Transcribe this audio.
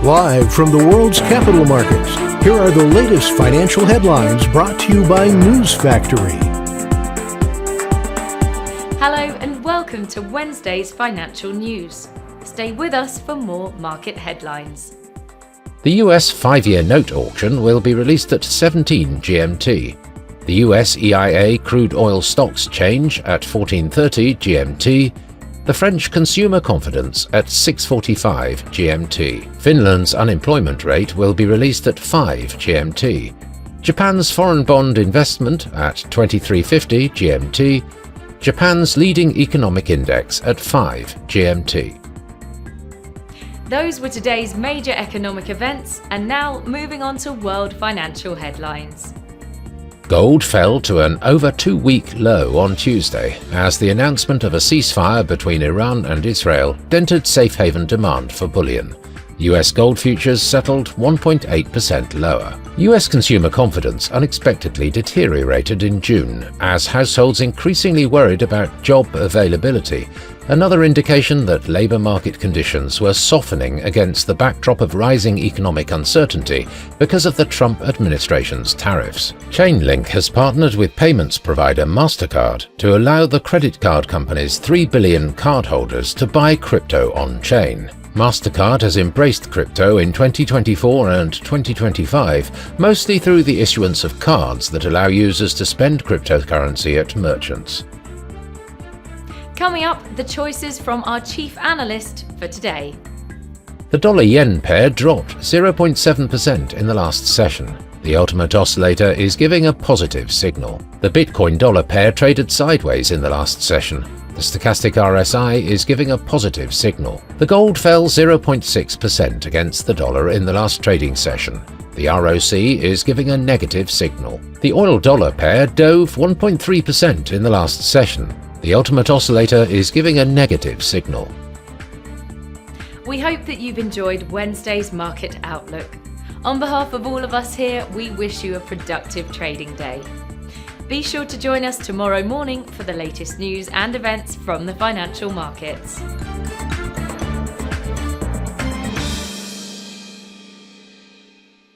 Live from the world's capital markets, here are the latest financial headlines brought to you by News Factory. Hello and welcome to Wednesday's financial news. Stay with us for more market headlines. The US 5-year note auction will be released at 17 GMT. The US EIA crude oil stocks change at 14:30 GMT. The French consumer confidence at 6:45 GMT. Finland's unemployment rate will be released at 5 GMT. Japan's foreign bond investment at 23:50 GMT. Japan's leading economic index at 5 GMT. Those were today's major economic events, and now moving on to world financial headlines. Gold fell to an over 2-week low on Tuesday as the announcement of a ceasefire between Iran and Israel dented safe haven demand for bullion. US gold futures settled 1.8% lower. US consumer confidence unexpectedly deteriorated in June as households increasingly worried about job availability, another indication that labour market conditions were softening against the backdrop of rising economic uncertainty because of the Trump administration's tariffs. Chainlink has partnered with payments provider MasterCard to allow the credit card company's 3 billion cardholders to buy crypto on-chain. MasterCard has embraced crypto in 2024 and 2025, mostly through the issuance of cards that allow users to spend cryptocurrency at merchants. Coming up, the choices from our chief analyst for today. The dollar-yen pair dropped 0.7% in the last session. The ultimate oscillator is giving a positive signal. The Bitcoin-dollar pair traded sideways in the last session. The stochastic RSI is giving a positive signal. The gold fell 0.6% against the dollar in the last trading session. The ROC is giving a negative signal. The oil-dollar pair dove 1.3% in the last session. The ultimate oscillator is giving a negative signal. We hope that you've enjoyed Wednesday's market outlook. On behalf of all of us here, we wish you a productive trading day. Be sure to join us tomorrow morning for the latest news and events from the financial markets.